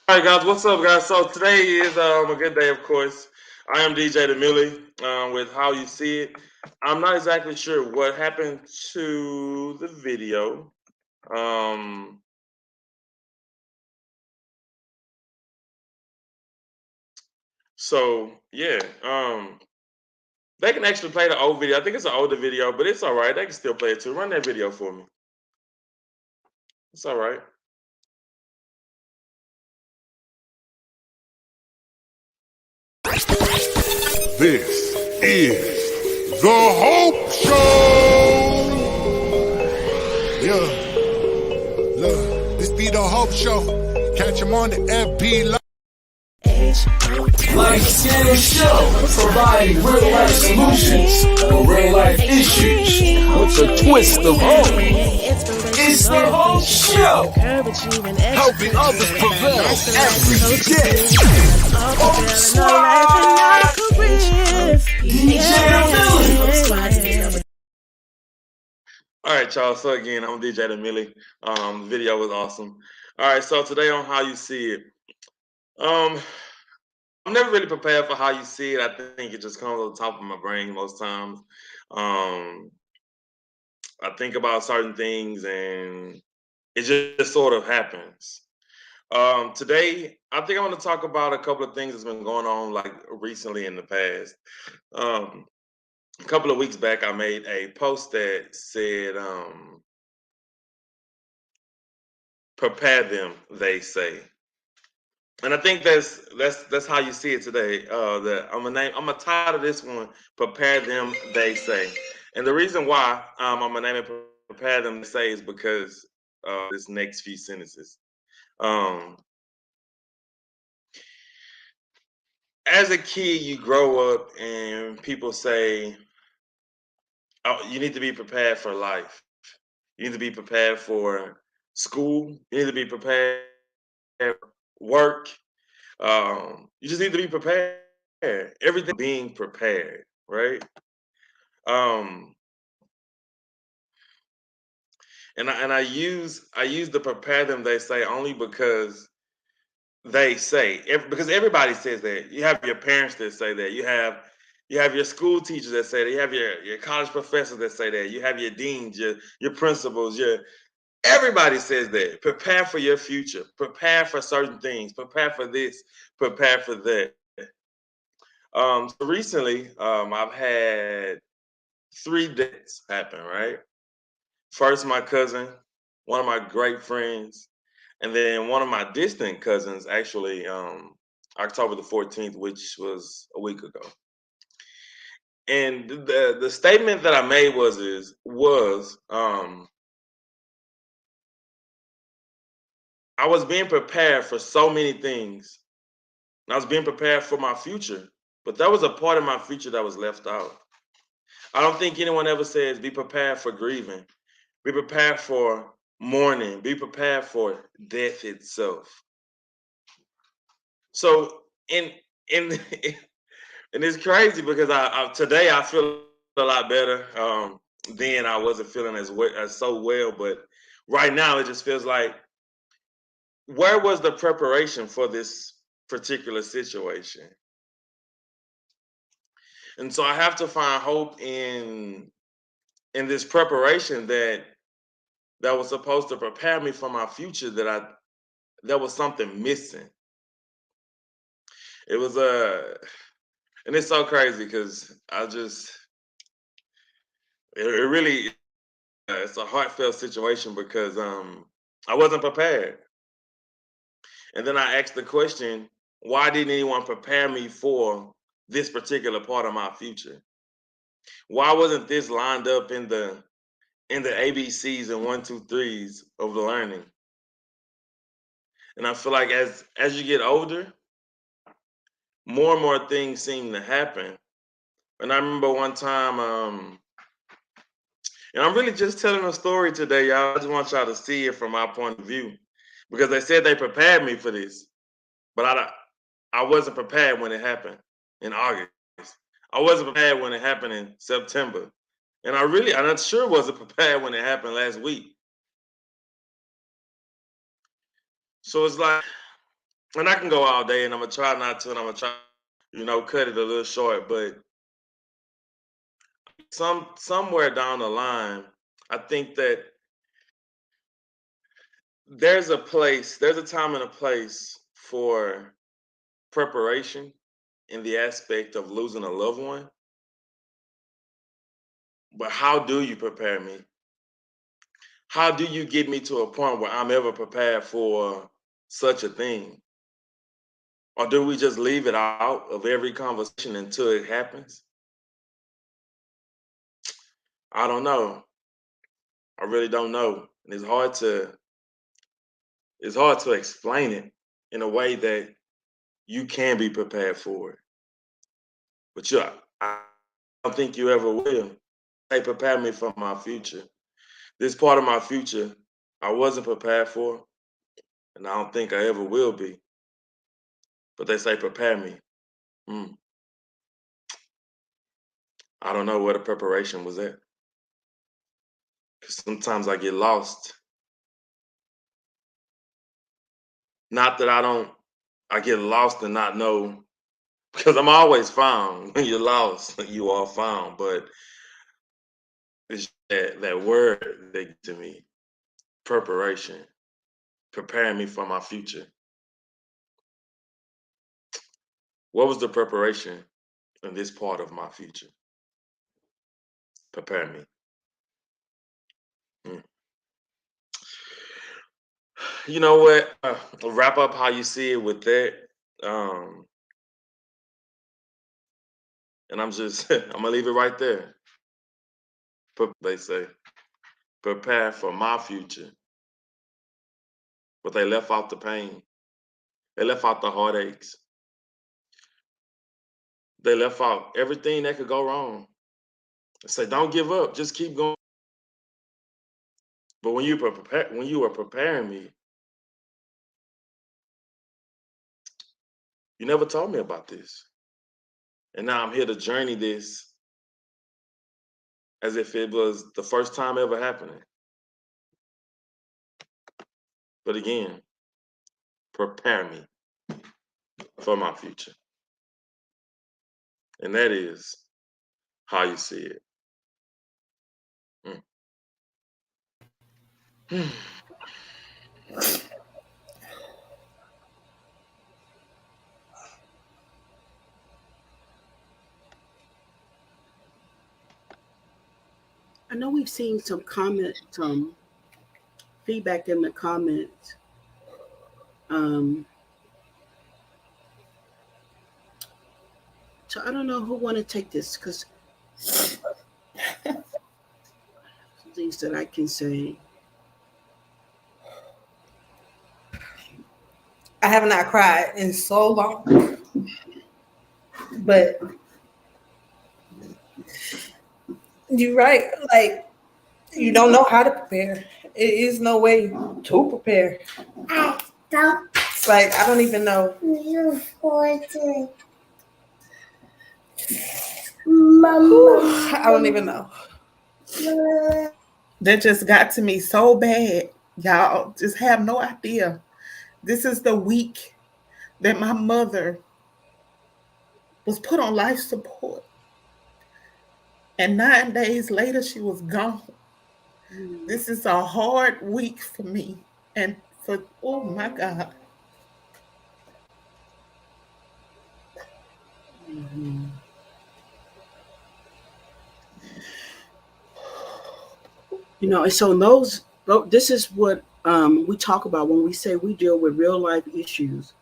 [SPEAKER 4] All right, guys, what's up, guys? So today is a good day, of course. I am DJ the Millie with How You See It. I'm not exactly sure what happened to the video. So yeah, they can actually play the old video. I think it's an older video, but it's all right. They can still play it too. Run that video for me. It's all right.
[SPEAKER 15] This is The Hope Show. Yeah. Look, this be The Hope Show. Catch him on the FB Live.
[SPEAKER 16] Life Skill Show, providing real life solutions for real life issues with a twist of hope. It's The Hope Show, helping others prevail every day. Hope Spotlight, DJ Millie.
[SPEAKER 4] right, y'all. So again, I'm DJ Millie. The video was awesome. All right, so today on how you see it. I'm never really prepared for how you see it. I think it just comes on the top of my brain most times. Um, I think about certain things and it just sort of happens. Today, I think I want to talk about a couple of things that's been going on like recently in the past. Um, a couple of weeks back, I made a post that said, "Prepare them," they say, and I think that's how you see it today. I'm gonna title this one "Prepare Them," they say, and the reason why I'm gonna name it "Prepare Them," they say is because this next few sentences. Um, as a kid, you grow up and people say, "Oh, you need to be prepared for life. You need to be prepared for school. You need to be prepared for work. You just need to be prepared. Everything being prepared, right?" Um, and I use the prepare them they say only because they say because everybody says that. You have your parents that say that. You have your school teachers that say that. You have your college professors that say that. You have your deans, your principals, your everybody says that. Prepare for your future. Prepare for certain things. Prepare for this. Prepare for that. So recently, I've had three deaths happen. Right. First, my cousin, one of my great friends, and then one of my distant cousins. Actually, October the 14th, which was a week ago. And the statement that I made was I was being prepared for so many things. And I was being prepared for my future, but there was a part of my future that was left out. I don't think anyone ever says be prepared for grieving, be prepared for mourning, be prepared for death itself. So in and it's crazy because I today I feel a lot better. Then I wasn't feeling as so well, but right now it just feels like where was the preparation for this particular situation? And so I have to find hope in this preparation that was supposed to prepare me for my future there was something missing. It was and it's so crazy because it really it's a heartfelt situation because I wasn't prepared. And then I asked the question, why didn't anyone prepare me for this particular part of my future? Why wasn't this lined up in the ABCs and 1, 2, 3s of the learning? And I feel like as you get older, more and more things seem to happen. And I remember one time, and I'm really just telling a story today, y'all. I just want y'all to see it from my point of view. Because they said they prepared me for this, but I wasn't prepared when it happened in August. I wasn't prepared when it happened in September. And I'm not sure wasn't prepared when it happened last week. So it's like, and I can go all day and I'm gonna try not to, and I'm gonna try, cut it a little short, but somewhere down the line, I think that there's a time and a place for preparation in the aspect of losing a loved one. But how do you prepare me? How do you get me to a point where I'm ever prepared for such a thing? Or do we just leave it out of every conversation until it happens? I don't know. I really don't know. And it's hard to explain it in a way that you can be prepared for it. But I don't think you ever will. They prepare me for my future. This part of my future I wasn't prepared for, and I don't think I ever will be. But they say prepare me. Hmm. I don't know where the preparation was at. Because sometimes I get lost. Not that I get lost and not know, because I'm always found. When you're lost, you are found. But it's that word that gets to me, preparation, preparing me for my future. What was the preparation in this part of my future? Prepare me. Mm. You know what? Wrap up how you see it with that. Um, and I'm just, I'm going to leave it right there. They say, prepare for my future. But they left out the pain. They left out the heartaches. They left out everything that could go wrong. They say, don't give up. Just keep going. But when you were preparing me, you never told me about this. And now I'm here to journey this as if it was the first time ever happening. But again, prepare me for my future. And that is how you see it. Mm.
[SPEAKER 6] I know we've seen some feedback in the comments. So I don't know who want to take this, because things that I can say.
[SPEAKER 5] I have not cried in so long, but you're right. Like, you don't know how to prepare. It is no way to prepare. It's like, I don't even know. I don't even know.
[SPEAKER 8] That just got to me so bad. Y'all just have no idea. This is the week that my mother was put on life support. And 9 days later, she was gone. This is a hard week for me. And oh my God.
[SPEAKER 6] Mm-hmm. You know, and so this is what we talk about when we say we deal with real life issues.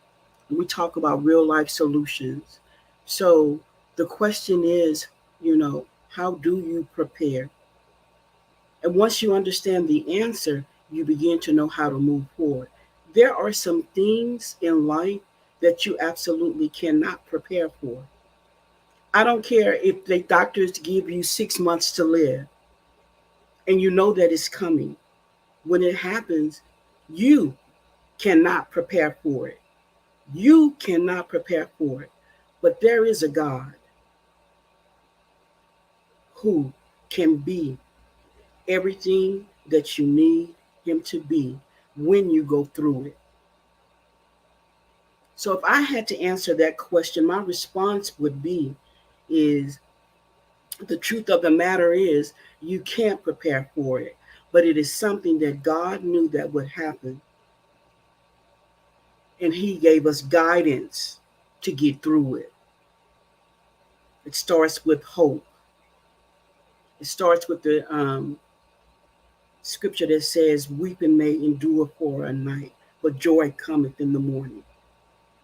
[SPEAKER 6] We talk about real life solutions. So the question is, how do you prepare? And once you understand the answer, you begin to know how to move forward. There are some things in life that you absolutely cannot prepare for. I don't care if the doctors give you 6 months to live and you know that it's coming. When it happens, you cannot prepare for it. You cannot prepare for it. But there is a God who can be everything that you need him to be when you go through it. So if I had to answer that question, my response would be is the truth of the matter is you can't prepare for it, but it is something that God knew that would happen. And he gave us guidance to get through it. It starts with hope. It starts with the scripture that says, weeping may endure for a night, but joy cometh in the morning.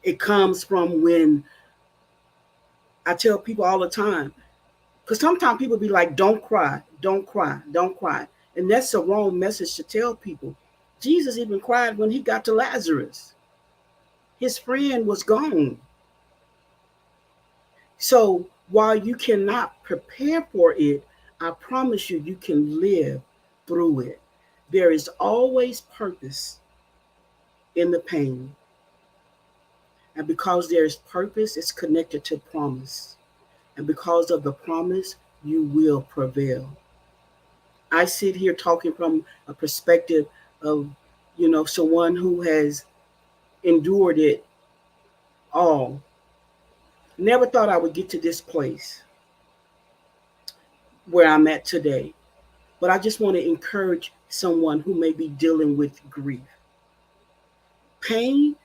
[SPEAKER 6] It comes from when I tell people all the time, because sometimes people be like, don't cry, don't cry, don't cry. And that's a wrong message to tell people. Jesus even cried when he got to Lazarus. His friend was gone. So while you cannot prepare for it, I promise you, you can live through it. There is always purpose in the pain. And because there is purpose, it's connected to promise. And because of the promise, you will prevail. I sit here talking from a perspective of, someone who has endured it all. Never thought I would get to this place where I'm at today. But I just want to encourage someone who may be dealing with grief. Pain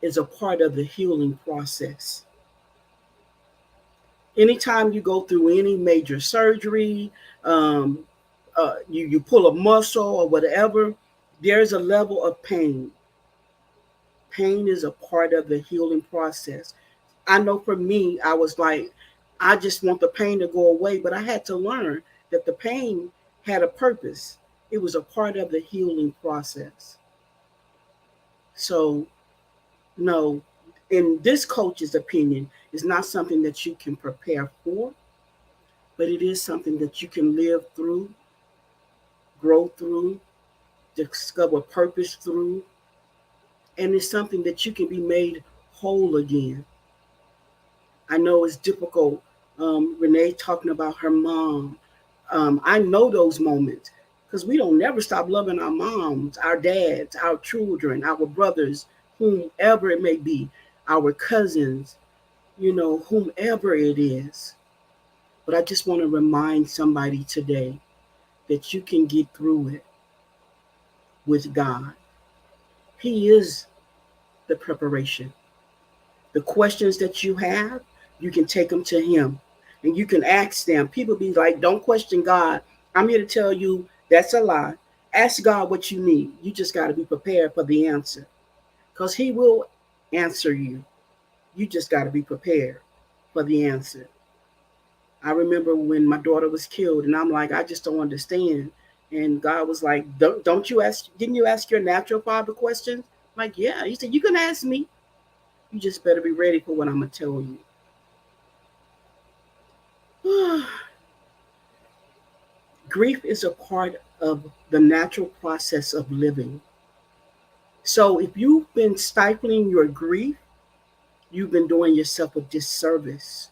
[SPEAKER 6] is a part of the healing process. Anytime you go through any major surgery, um, you pull a muscle or whatever, there's a level of pain. Pain is a part of the healing process. I know for me, I was like, I just want the pain to go away, but I had to learn that the pain had a purpose. It was a part of the healing process. So, no, in this coach's opinion, it's not something that you can prepare for, but it is something that you can live through, grow through, discover purpose through, and it's something that you can be made whole again. I know it's difficult. Renee talking about her mom. I know those moments because we don't never stop loving our moms, our dads, our children, our brothers, whomever it may be, our cousins, whomever it is. But I just want to remind somebody today that you can get through it with God. He is the preparation. The questions that you have, you can take them to Him and you can ask them. People be like, don't question God. I'm here to tell you that's a lie. Ask God what you need. You just got to be prepared for the answer because He will answer you. You just got to be prepared for the answer. I remember when my daughter was killed and I'm like, I just don't understand. And God was like, don't you ask, didn't you ask your natural father questions? I'm like, yeah. He said, you can ask me. You just better be ready for what I'm going to tell you. Grief is a part of the natural process of living. So if you've been stifling your grief, you've been doing yourself a disservice.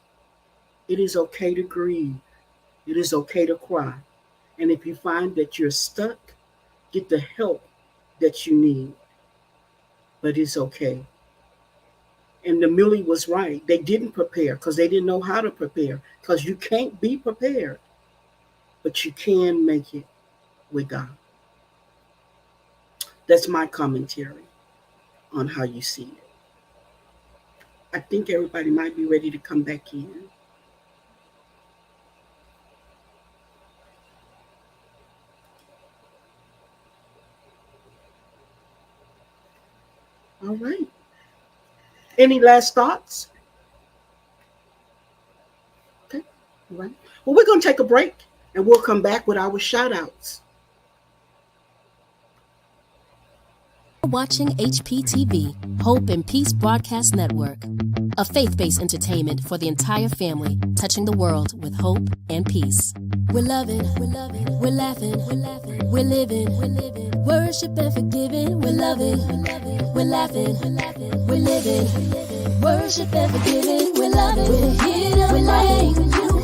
[SPEAKER 6] It is okay to grieve. It is okay to cry. And if you find that you're stuck, get the help that you need. But it's okay. And the Millie was right. They didn't prepare because they didn't know how to prepare. Because you can't be prepared, but you can make it with God. That's my commentary on how you see it. I think everybody might be ready to come back in. All right. Any last thoughts? Okay. All right. Well, we're going to take a break and we'll come back with our shout outs.
[SPEAKER 1] Watching HPTV, Hope and Peace Broadcast Network, a faith-based entertainment for the entire family, touching the world with hope and peace. We're loving, we're laughing, we're living, worship and forgiving. We're loving, we're laughing, we're living, worship and forgiving. We're loving, we're here, we're laughing,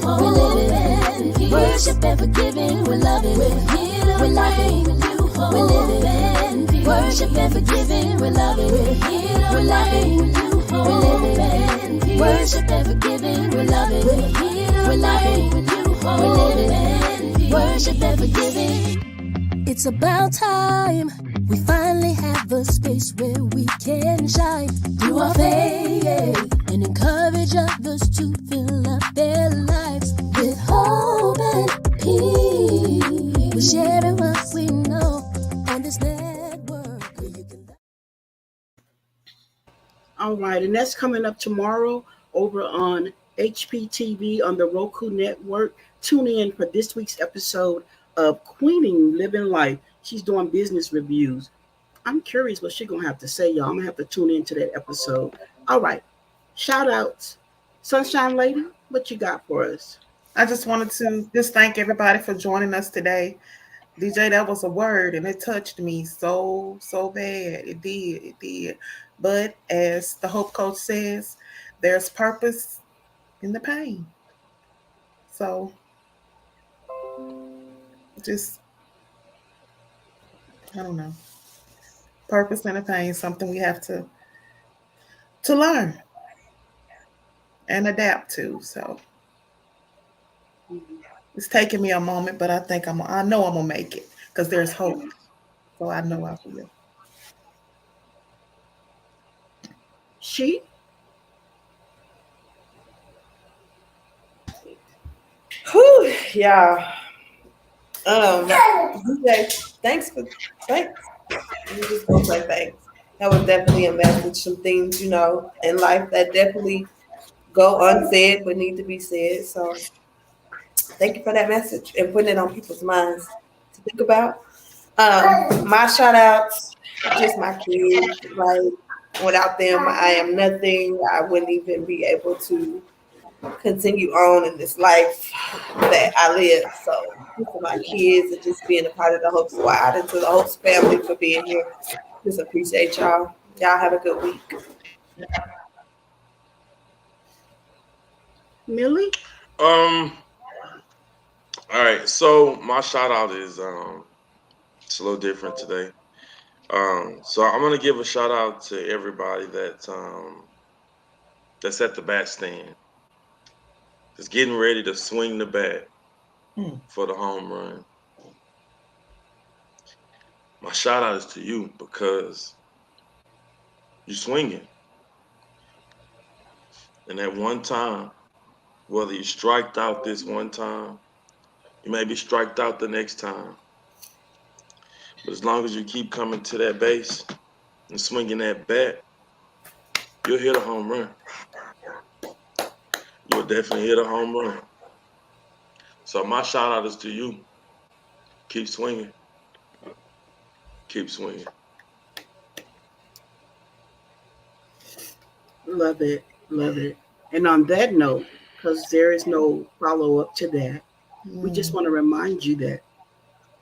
[SPEAKER 1] we're living, worship and forgiving. We're loving, we're here, we're laughing, we're living, worship and forgiving. We're loving, we're here, we're laughing, we're living, worship and forgiving. We're loving, we're here, we're laughing, we're living, worship and forgiving. It's about time we finally have a space where we can shine through our faith and encourage others to fill up their lives with hope and peace. We're sharing what we know on this network.
[SPEAKER 6] All right, and that's coming up tomorrow over on HPTV on the Roku network. Tune in for this week's episode of Queening Living Life. She's doing business reviews. I'm curious what she's going to have to say, y'all. I'm going to have to tune into that episode. All right, shout outs. Sunshine Lady, what you got for us?
[SPEAKER 8] I just wanted to just thank everybody for joining us today. DJ, that was a word and it touched me so bad. It did. But as the Hope Coach says, there's purpose in the pain. So Just, I don't know. Purpose and a pain, something we have to learn and adapt to. So it's taking me a moment, but I know I'm gonna make it because there's hope. So I know I will.
[SPEAKER 6] She?
[SPEAKER 5] Whew, yeah. DJ, thanks. I'm just gonna say thanks. That was definitely a message. Some things, in life that definitely go unsaid but need to be said. So thank you for that message and putting it on people's minds to think about. My shout outs, just my kids. Like without them, I am nothing. I wouldn't even be able to continue on in this life that I live. So for my kids and just being a part of the Hope Squad and to the Hope family for being here. Just appreciate y'all. Y'all have a good week.
[SPEAKER 6] Millie?
[SPEAKER 4] All right, so my shout out is it's a little different today. So I'm gonna give a shout out to everybody that's at the bat stand. That's getting ready to swing the bat for the home run. My shout out is to you because you're swinging. And at one time, whether you striked out this one time, you may be striked out the next time. But as long as you keep coming to that base and swinging that bat, you'll hit a home run. You'll definitely hit a home run. So my shout out is to you. Keep swinging. Keep swinging.
[SPEAKER 6] Love it. Love it. And on that note, because there is no follow-up to that, we just want to remind you that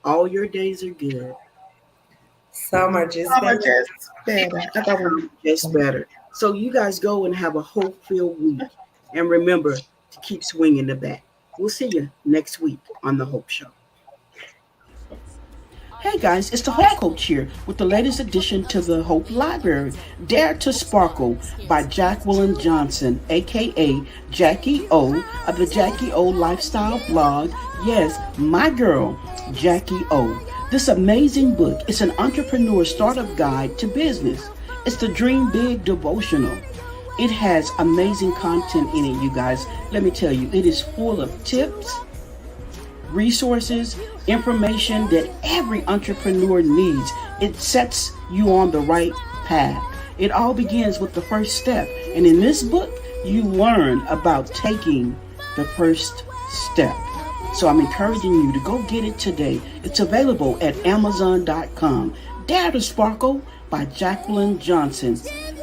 [SPEAKER 6] all your days are good.
[SPEAKER 5] Some are just
[SPEAKER 6] better. So you guys go and have a hope-filled week. And remember to keep swinging the bat. We'll see you next week on The Hope Show. Hey guys, it's the Hope Coach here with the latest addition to the Hope Library, Dare to Sparkle by Jacqueline Johnson, aka Jackie O of the Jackie O Lifestyle blog. Yes, my girl, Jackie O. This amazing book is an entrepreneur startup guide to business. It's the Dream Big devotional. It has amazing content in it, you guys. Let me tell you, it is full of tips, resources, information that every entrepreneur needs. It sets you on the right path. It all begins with the first step. And in this book, you learn about taking the first step. So I'm encouraging you to go get it today. It's available at Amazon.com. Dare to Sparkle by Jacqueline Johnson.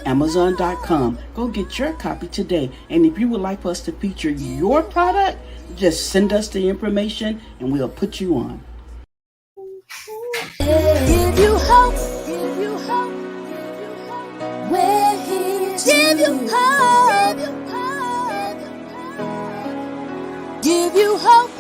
[SPEAKER 6] Amazon.com. Go get your copy today. And if you would like us to feature your product, just send us the information and we'll put you on.
[SPEAKER 1] Give you hope. We're here to give you hope. Give you hope.